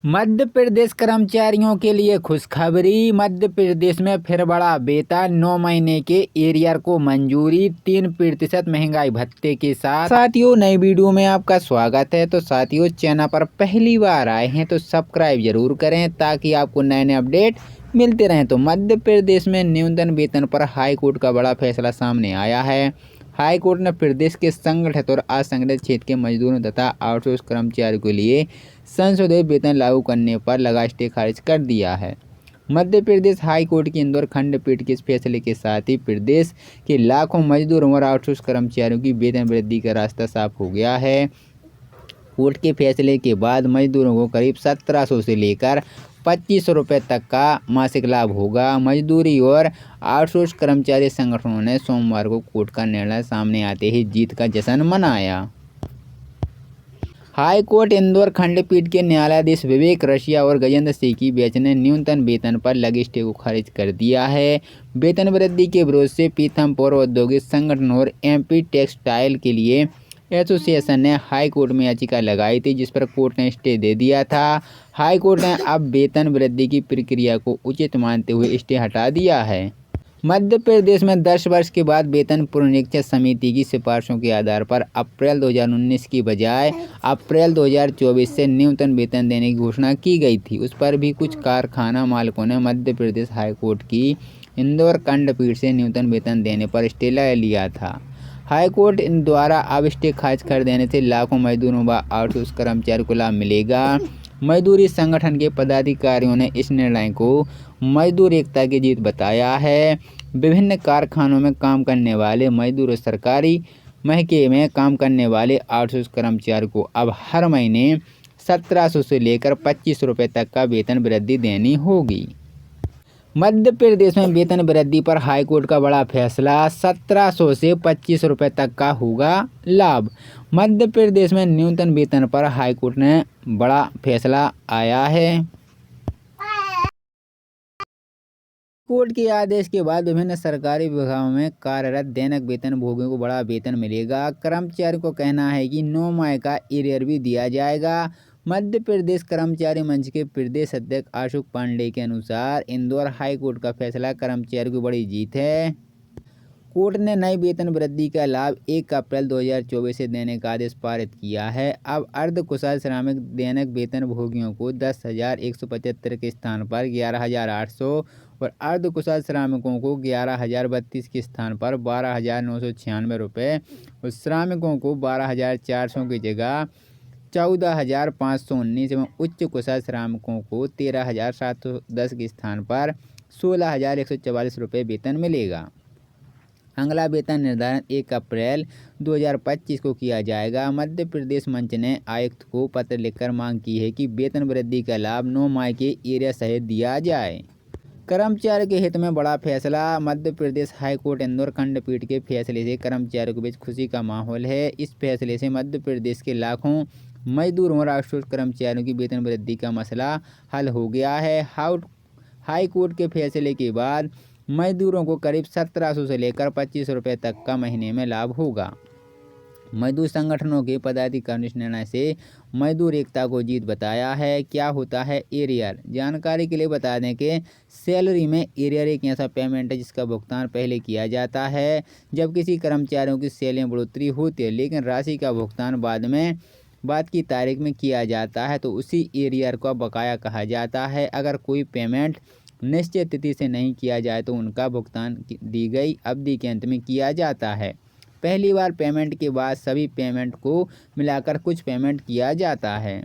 मध्य प्रदेश कर्मचारियों के लिए खुशखबरी। मध्य प्रदेश में फिर बढ़ा वेतन, 9 महीने के एरियर को मंजूरी, 3% महंगाई भत्ते के साथ। साथियों, नई वीडियो में आपका स्वागत है। तो साथियों, चैनल पर पहली बार आए हैं तो सब्सक्राइब जरूर करें ताकि आपको नए नए अपडेट मिलते रहें। तो मध्य प्रदेश में न्यूनतम वेतन पर हाई कोर्ट का बड़ा फैसला सामने आया है। हाई कोर्ट ने प्रदेश के संगठित और असंगठित क्षेत्र के मजदूरों तथा आउटसोर्स कर्मचारियों के लिए संशोधित वेतन लागू करने पर लगा स्टे खारिज कर दिया है। मध्य प्रदेश हाई कोर्ट की इंदौर खंडपीठ के इस फैसले के साथ ही प्रदेश के लाखों मजदूरों और आउटसोर्स कर्मचारियों की वेतन वृद्धि का रास्ता साफ हो गया है। कोर्ट के फैसले के बाद मजदूरों को करीब 1700 से लेकर 2500 रुपये तक का मासिक लाभ होगा। मजदूरी और आउटसोर्स कर्मचारी संगठनों ने सोमवार को कोर्ट का निर्णय सामने आते ही जीत का जश्न मनाया। हाई कोर्ट इंदौर खंडपीठ के न्यायाधीश विवेक रशिया और गजेंद्र सिंह की बेंच ने न्यूनतम वेतन पर लगे स्टे को खारिज कर दिया है। वेतन वृद्धि के विरोध से पीथमपुर औद्योगिक संगठन और एमपी टेक्सटाइल के लिए एसोसिएशन ने हाई कोर्ट में याचिका लगाई थी, जिस पर कोर्ट ने स्टे दे दिया था। हाई कोर्ट ने अब वेतन वृद्धि की प्रक्रिया को उचित मानते हुए स्टे हटा दिया है। मध्य प्रदेश में 10 वर्ष के बाद वेतन पुनरीक्षण समिति की सिफारिशों के आधार पर अप्रैल 2019 की बजाय अप्रैल 2024 से न्यूनतम वेतन देने की घोषणा की गई थी। उस पर भी कुछ कारखाना मालिकों ने मध्य प्रदेश हाई कोर्ट की इंदौर खंडपीठ से न्यूनतम वेतन देने पर स्टे ले लिया था। हाई कोर्ट द्वारा अब स्टे खारिज कर देने से लाखों मजदूरों व आउटसोर्स कर्मचारियों को लाभ मिलेगा। मजदूरी संगठन के पदाधिकारियों ने इस निर्णय को मजदूर एकता की जीत बताया है। विभिन्न कारखानों में काम करने वाले मजदूर और सरकारी महकमे में काम करने वाले आउटसोर्स कर्मचारियों को अब हर महीने 1700 से लेकर 2500 रुपये तक का वेतन वृद्धि देनी होगी। मध्य प्रदेश में वेतन वृद्धि पर हाईकोर्ट का बड़ा फैसला, 1700 से 2500 रुपये तक का होगा लाभ। मध्य प्रदेश में न्यूनतम वेतन पर हाईकोर्ट ने बड़ा फैसला आया है। कोर्ट के आदेश के बाद विभिन्न सरकारी विभागों में कार्यरत दैनिक वेतन भोगियों को बड़ा वेतन मिलेगा। कर्मचारियों को कहना है कि 9 माह का एरियर भी दिया जाएगा। मध्य प्रदेश कर्मचारी मंच के प्रदेश अध्यक्ष अशोक पांडे के अनुसार इंदौर हाई कोर्ट का फैसला कर्मचारियों की बड़ी जीत है। कोर्ट ने नई वेतन वृद्धि का लाभ 1 अप्रैल 2024 से देने का आदेश पारित किया है। अब अर्धकुशल श्रमिक दैनिक वेतन भोगियों को 10,175 के स्थान पर 11,800 और अर्धकुशल श्रमिकों को 11,032 के स्थान पर 12,996 रुपये और श्रमिकों को 12,400 की जगह 14,519 एवं उच्च कुशल श्रमिकों को 13,710 के स्थान पर 16,144 रुपये वेतन मिलेगा। अगला वेतन निर्धारण 1 अप्रैल 2025 को किया जाएगा। मध्य प्रदेश मंच ने आयुक्त को पत्र लिखकर मांग की है कि वेतन वृद्धि का लाभ 9 माह के एरिया सहित दिया जाए। कर्मचारी के हित में बड़ा फैसला। मध्य प्रदेश हाई कोर्ट इंदौर खंडपीठ के फैसले से कर्मचारियों के बीच खुशी का माहौल है। इस फैसले से मध्य प्रदेश के लाखों मजदूरों और आउटसोर्स कर्मचारियों की वेतन वृद्धि का मसला हल हो गया है। हाई कोर्ट के फैसले के बाद मजदूरों को करीब 1700 से लेकर 2500 रुपये तक का महीने में लाभ होगा। मजदूर संगठनों के पदाधिकारियों ने इस निर्णय से मजदूर एकता को जीत बताया है। क्या होता है एरियर? जानकारी के लिए बता दें कि सैलरी में एरियर एक ऐसा पेमेंट है जिसका भुगतान पहले किया जाता है। जब किसी कर्मचारियों की सैलरी में बढ़ोतरी होती है लेकिन राशि का भुगतान बाद की तारीख में किया जाता है तो उसी एरियर को बकाया कहा जाता है। अगर कोई पेमेंट निश्चित तिथि से नहीं किया जाए तो उनका भुगतान दी गई अवधि के अंत में किया जाता है। पहली बार पेमेंट के बाद सभी पेमेंट को मिलाकर कुछ पेमेंट किया जाता है।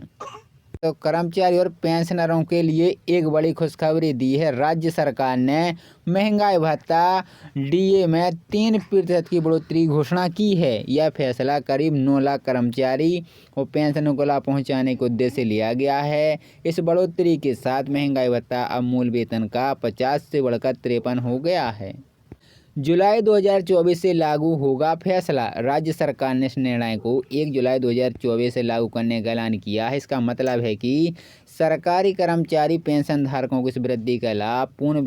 तो कर्मचारी और पेंशनरों के लिए एक बड़ी खुशखबरी दी है। राज्य सरकार ने महंगाई भत्ता डीए में 3% की बढ़ोतरी घोषणा की है। यह फैसला करीब 9 लाख कर्मचारी और पेंशनों को लाभ पहुंचाने के उद्देश्य से लिया गया है। इस बढ़ोतरी के साथ महंगाई भत्ता अब मूल वेतन का 50 से बढ़कर 53 हो गया है। जुलाई 2024 से लागू होगा फैसला। राज्य सरकार ने इस निर्णय को 1 जुलाई 2024 से लागू करने का ऐलान किया है। इसका मतलब है कि सरकारी कर्मचारी पेंशन धारकों को इस वृद्धि का लाभ पूर्ण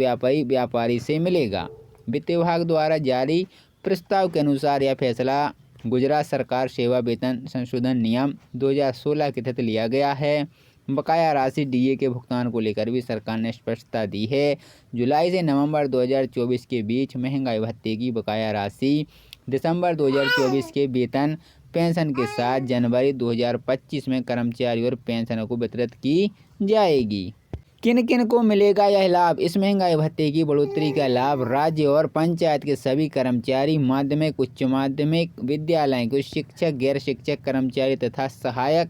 व्यापारी से मिलेगा। वित्त विभाग द्वारा जारी प्रस्ताव के अनुसार यह फैसला गुजरात सरकार सेवा वेतन संशोधन नियम 2016 के तहत लिया गया है। बकाया राशि डीए के भुगतान को लेकर भी सरकार ने स्पष्टता दी है। जुलाई से नवंबर 2024 के बीच महंगाई भत्ते की बकाया राशि दिसंबर 2024 के वेतन पेंशन के साथ जनवरी 2025 में कर्मचारी और पेंशनों को वितरित की जाएगी। किन किन को मिलेगा यह लाभ? इस महंगाई भत्ते की बढ़ोतरी का लाभ राज्य और पंचायत के सभी कर्मचारी, माध्यमिक उच्च माध्यमिक विद्यालय के शिक्षक, गैर शिक्षक कर्मचारी तथा सहायक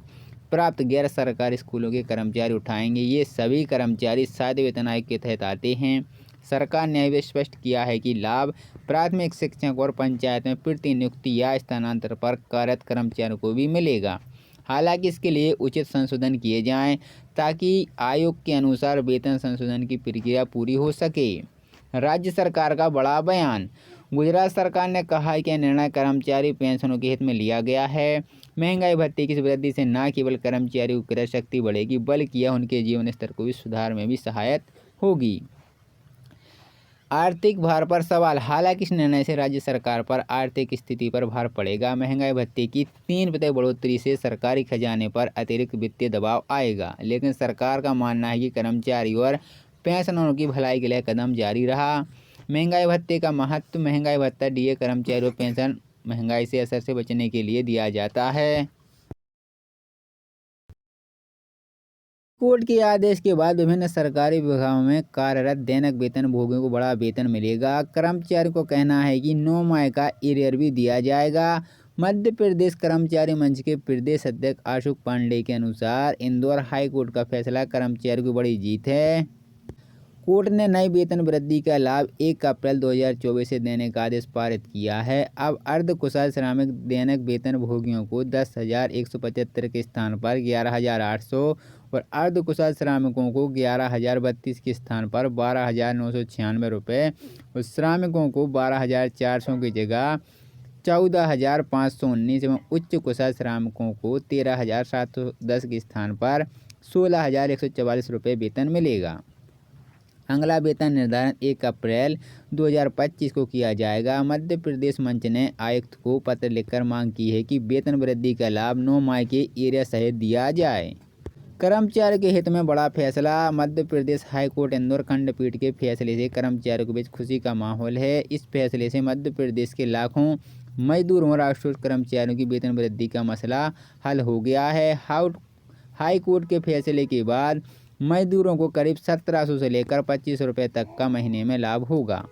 प्राप्त गैर सरकारी स्कूलों के कर्मचारी उठाएंगे। ये सभी कर्मचारी सातवें वेतन आयोग के तहत आते हैं। सरकार ने भी स्पष्ट किया है कि लाभ प्राथमिक शिक्षक और पंचायत में प्रतिनियुक्ति या स्थानांतरण पर कार्यरत कर्मचारियों को भी मिलेगा। हालांकि इसके लिए उचित संशोधन किए जाएं ताकि आयोग के अनुसार वेतन संशोधन की प्रक्रिया पूरी हो सके। राज्य सरकार का बड़ा बयान। गुजरात सरकार ने कहा है कि निर्णय कर्मचारी पेंशनों के हित में लिया गया है। महंगाई भत्ते की वृद्धि से न केवल कर्मचारियों की क्रय शक्ति बढ़ेगी बल्कि यह उनके जीवन स्तर को भी सुधार में भी सहायक होगी। आर्थिक भार पर सवाल। हालांकि इस निर्णय से राज्य सरकार पर आर्थिक स्थिति पर भार पड़ेगा। महंगाई भत्ते की 3% बढ़ोतरी से सरकारी खजाने पर अतिरिक्त वित्तीय दबाव आएगा, लेकिन सरकार का मानना है कि कर्मचारी और पेंशनरों की भलाई के लिए कदम जारी रहा। महंगाई भत्ते का महत्व। महंगाई भत्ता डीए कर्मचारी और पेंशन महंगाई से असर से बचने के लिए दिया जाता है। कोर्ट के आदेश के बाद विभिन्न सरकारी विभागों में कार्यरत दैनिक वेतनभोगियों को बड़ा वेतन मिलेगा। कर्मचारी को कहना है कि 9 माह का एरियर भी दिया जाएगा। मध्य प्रदेश कर्मचारी मंच के प्रदेश अध्यक्ष अशोक पांडे के अनुसार इंदौर हाई कोर्ट का फैसला कर्मचारियों की बड़ी जीत है। कोर्ट ने नई वेतन वृद्धि का लाभ 1 अप्रैल 2024 से देने का आदेश पारित किया है। अब अर्धकुशल श्रमिक दैनिक वेतनभोगियों को 10,175 के स्थान पर 11,800 और अर्धकुशल श्रमिकों को 11,032 के स्थान पर 12,996 रुपये और श्रमिकों को 12,400 की जगह 14,519 एवं उच्च कुशल श्रमिकों को 13,710 के स्थान पर 16,144 रुपये वेतन मिलेगा। अगला वेतन निर्धारण 1 अप्रैल 2025 को किया जाएगा। मध्य प्रदेश मंच ने आयुक्त को पत्र लिखकर मांग की है कि वेतन वृद्धि का लाभ 9 माह के एरिया सहित दिया जाए। कर्मचारी के हित में बड़ा फैसला। मध्य प्रदेश हाई कोर्ट इंदौर खंडपीठ के फैसले से कर्मचारियों के बीच खुशी का माहौल है। इस फैसले से मध्य प्रदेश के लाखों मजदूरों और आउटसोर्स कर्मचारियों की वेतन वृद्धि का मसला हल हो गया है। हाई कोर्ट के फैसले के बाद मजदूरों को करीब 1700 से लेकर 2500 रुपये तक का महीने में लाभ होगा।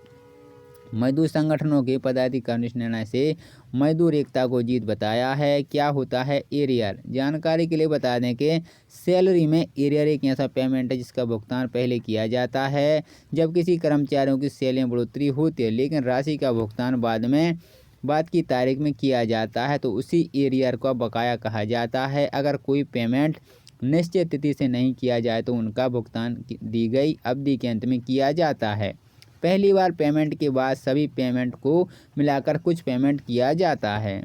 मजदूर संगठनों के पदाधिकारियों ने इस निर्णय से मजदूर एकता को जीत बताया है। क्या होता है एरियर? जानकारी के लिए बता दें कि सैलरी में एरियर एक ऐसा पेमेंट है जिसका भुगतान पहले किया जाता है। जब किसी कर्मचारियों की सैलरी में बढ़ोतरी होती है लेकिन राशि का भुगतान बाद की तारीख में किया जाता है तो उसी एरियर को बकाया कहा जाता है। अगर कोई पेमेंट निश्चित तिथि से नहीं किया जाए तो उनका भुगतान दी गई अवधि के अंत में किया जाता है। पहली बार पेमेंट के बाद सभी पेमेंट को मिलाकर कुछ पेमेंट किया जाता है।